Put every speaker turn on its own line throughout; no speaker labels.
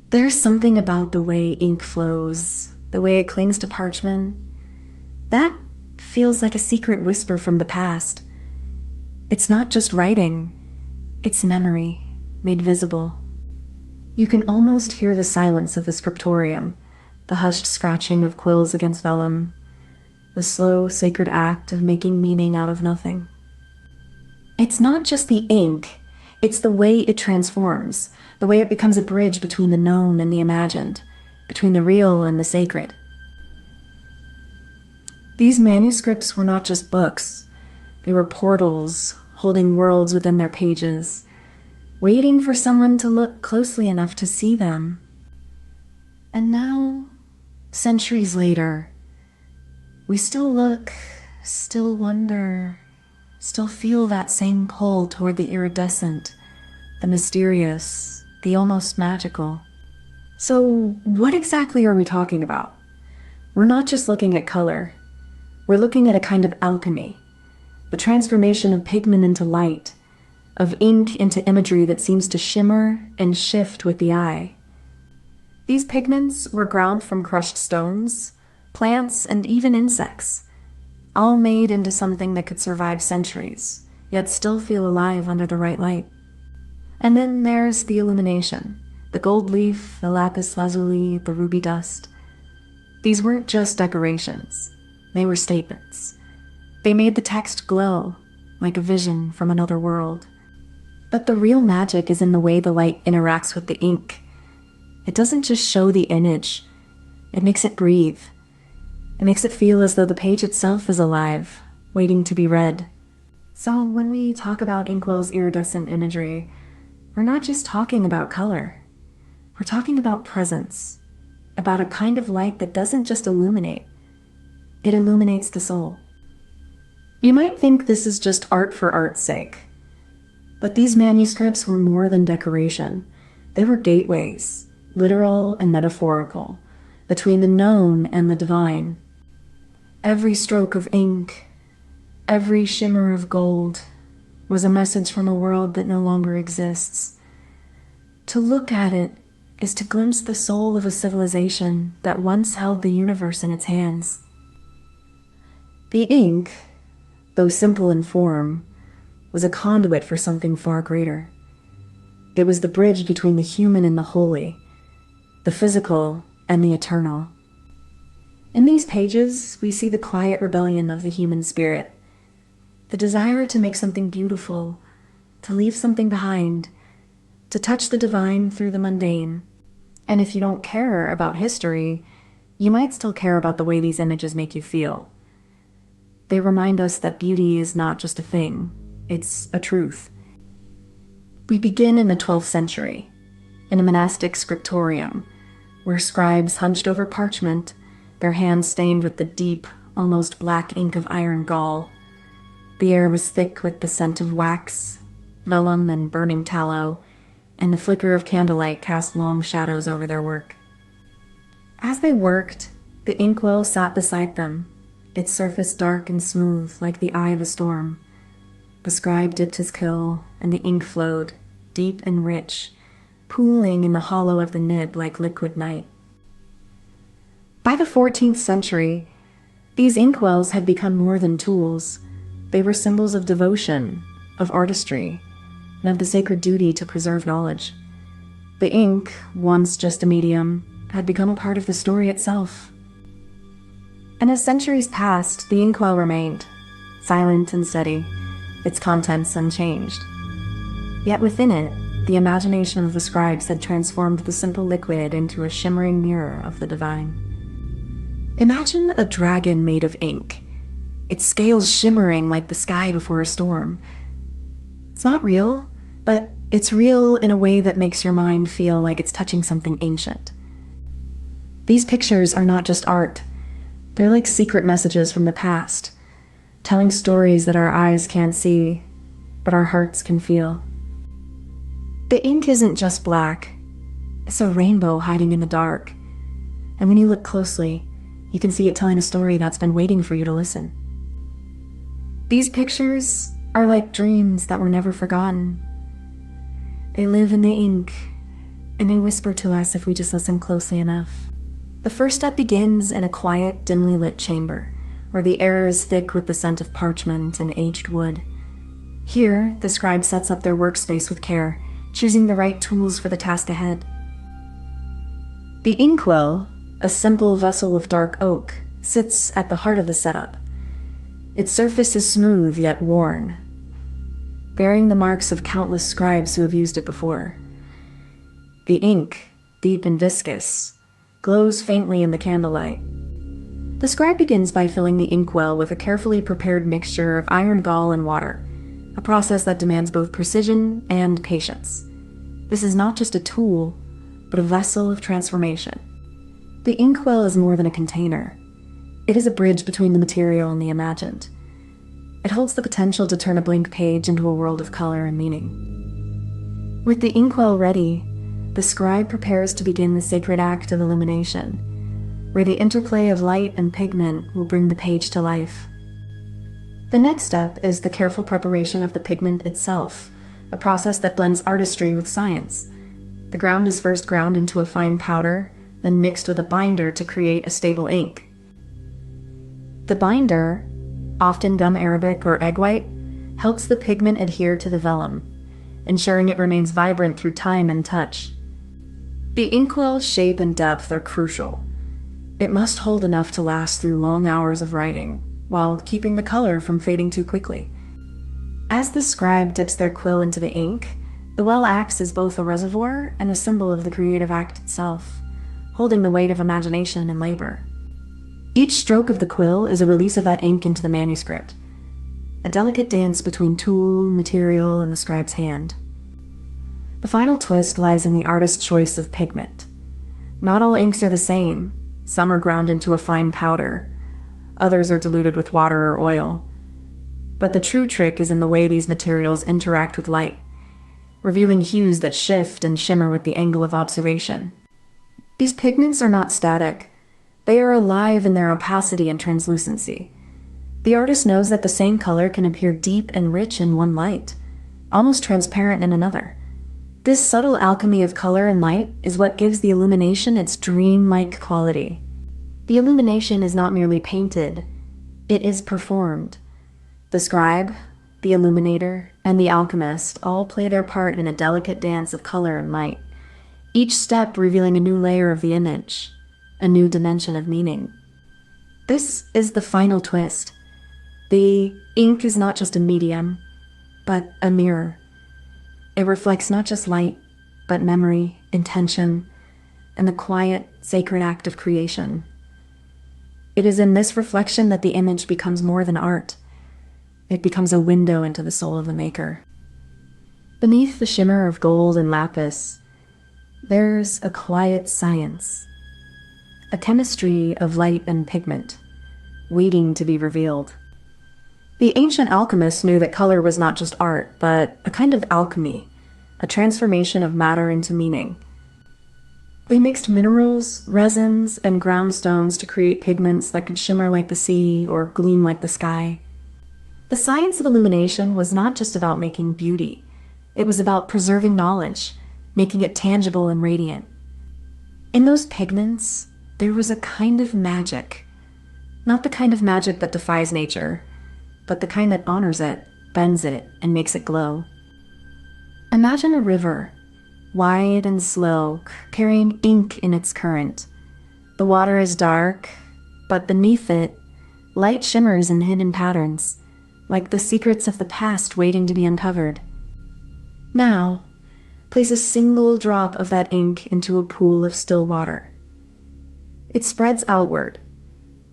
There's something about the way ink flows, the way it clings to parchment. That feels like a secret whisper from the past. It's not just writing, it's memory, made visible. You can almost hear the silence of the scriptorium, the hushed scratching of quills against vellum, the slow, sacred act of making meaning out of nothing. It's not just the ink, it's the way it transforms, the way it becomes a bridge between the known and the imagined, between the real and the sacred. These manuscripts were not just books. They were portals, holding worlds within their pages, waiting for someone to look closely enough to see them. And now, centuries later, we still look, still wonder, still feel that same pull toward the iridescent, the mysterious, the almost magical. So what exactly are we talking about? We're not just looking at color. We're looking at a kind of alchemy, the transformation of pigment into light, of ink into imagery that seems to shimmer and shift with the eye. These pigments were ground from crushed stones, plants, and even insects, all made into something that could survive centuries, yet still feel alive under the right light. And then there's the illumination, the gold leaf, the lapis lazuli, the ruby dust. These weren't just decorations, they were statements. They made the text glow, like a vision from another world. But the real magic is in the way the light interacts with the ink. It doesn't just show the image, it makes it breathe. It makes it feel as though the page itself is alive, waiting to be read. So when we talk about Inkwell's iridescent imagery, we're not just talking about color. We're talking about presence, about a kind of light that doesn't just illuminate, it illuminates the soul. You might think this is just art for art's sake, but these manuscripts were more than decoration. They were gateways, literal and metaphorical, between the known and the divine. Every stroke of ink, every shimmer of gold, was a message from a world that no longer exists. To look at it is to glimpse the soul of a civilization that once held the universe in its hands. The ink, though simple in form, was a conduit for something far greater. It was the bridge between the human and the holy, the physical and the eternal. In these pages, we see the quiet rebellion of the human spirit, the desire to make something beautiful, to leave something behind, to touch the divine through the mundane. And if you don't care about history, you might still care about the way these images make you feel. They remind us that beauty is not just a thing, it's a truth. We begin in the 12th century, in a monastic scriptorium, where scribes hunched over parchment, their hands stained with the deep, almost black ink of iron gall. The air was thick with the scent of wax, vellum, and burning tallow, and the flicker of candlelight cast long shadows over their work. As they worked, the inkwell sat beside them, its surface dark and smooth like the eye of a storm. The scribe dipped his quill, and the ink flowed, deep and rich, pooling in the hollow of the nib like liquid night. By the 14th century, these inkwells had become more than tools. They were symbols of devotion, of artistry, and of the sacred duty to preserve knowledge. The ink, once just a medium, had become a part of the story itself. And as centuries passed, the inkwell remained, silent and steady, its contents unchanged. Yet within it, the imagination of the scribes had transformed the simple liquid into a shimmering mirror of the divine. Imagine a dragon made of ink, its scales shimmering like the sky before a storm. It's not real, but it's real in a way that makes your mind feel like it's touching something ancient. These pictures are not just art. They're like secret messages from the past, telling stories that our eyes can't see, but our hearts can feel. The ink isn't just black. It's a rainbow hiding in the dark. And when you look closely, you can see it telling a story that's been waiting for you to listen. These pictures are like dreams that were never forgotten. They live in the ink, and they whisper to us if we just listen closely enough. The first step begins in a quiet, dimly lit chamber, where the air is thick with the scent of parchment and aged wood. Here, the scribe sets up their workspace with care, choosing the right tools for the task ahead. The inkwell, a simple vessel of dark oak, sits at the heart of the setup. Its surface is smooth yet worn, bearing the marks of countless scribes who have used it before. The ink, deep and viscous, glows faintly in the candlelight. The scribe begins by filling the inkwell with a carefully prepared mixture of iron gall and water, a process that demands both precision and patience. This is not just a tool, but a vessel of transformation. The inkwell is more than a container. It is a bridge between the material and the imagined. It holds the potential to turn a blank page into a world of color and meaning. With the inkwell ready, the scribe prepares to begin the sacred act of illumination, where the interplay of light and pigment will bring the page to life. The next step is the careful preparation of the pigment itself, a process that blends artistry with science. The ground is first ground into a fine powder, then mixed with a binder to create a stable ink. The binder, often gum arabic or egg white, helps the pigment adhere to the vellum, ensuring it remains vibrant through time and touch. The inkwell's shape and depth are crucial. It must hold enough to last through long hours of writing, while keeping the color from fading too quickly. As the scribe dips their quill into the ink, the well acts as both a reservoir and a symbol of the creative act itself, holding the weight of imagination and labor. Each stroke of the quill is a release of that ink into the manuscript, a delicate dance between tool, material, and the scribe's hand. The final twist lies in the artist's choice of pigment. Not all inks are the same. Some are ground into a fine powder. Others are diluted with water or oil. But the true trick is in the way these materials interact with light, revealing hues that shift and shimmer with the angle of observation. These pigments are not static. They are alive in their opacity and translucency. The artist knows that the same color can appear deep and rich in one light, almost transparent in another. This subtle alchemy of color and light is what gives the illumination its dream-like quality. The illumination is not merely painted, it is performed. The scribe, the illuminator, and the alchemist all play their part in a delicate dance of color and light, each step revealing a new layer of the image, a new dimension of meaning. This is the final twist. The ink is not just a medium, but a mirror. It reflects not just light, but memory, intention, and the quiet, sacred act of creation. It is in this reflection that the image becomes more than art. It becomes a window into the soul of the maker. Beneath the shimmer of gold and lapis, there's a quiet science, a chemistry of light and pigment, waiting to be revealed. The ancient alchemists knew that color was not just art, but a kind of alchemy, a transformation of matter into meaning. They mixed minerals, resins, and ground stones to create pigments that could shimmer like the sea or gleam like the sky. The science of illumination was not just about making beauty. It was about preserving knowledge, making it tangible and radiant. In those pigments, there was a kind of magic. Not the kind of magic that defies nature, but the kind that honors it, bends it, and makes it glow. Imagine a river, wide and slow, carrying ink in its current. The water is dark, but beneath it, light shimmers in hidden patterns, like the secrets of the past waiting to be uncovered. Now, place a single drop of that ink into a pool of still water. It spreads outward,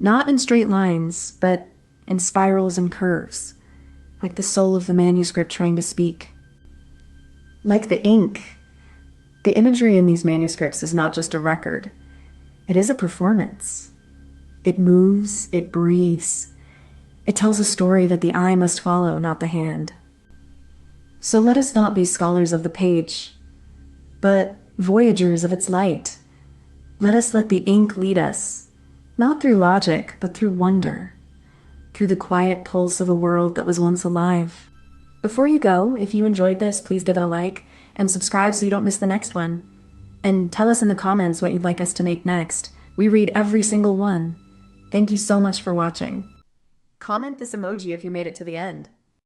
not in straight lines, but in spirals and curves, like the soul of the manuscript trying to speak. Like the ink, the imagery in these manuscripts is not just a record. It is a performance. It moves, it breathes. It tells a story that the eye must follow, not the hand. So let us not be scholars of the page, but voyagers of its light. Let us let the ink lead us, not through logic, but through wonder, through the quiet pulse of a world that was once alive. Before you go, if you enjoyed this, please give it a like and subscribe so you don't miss the next one. And tell us in the comments what you'd like us to make next. We read every single one. Thank you so much for watching. Comment this emoji if you made it to the end.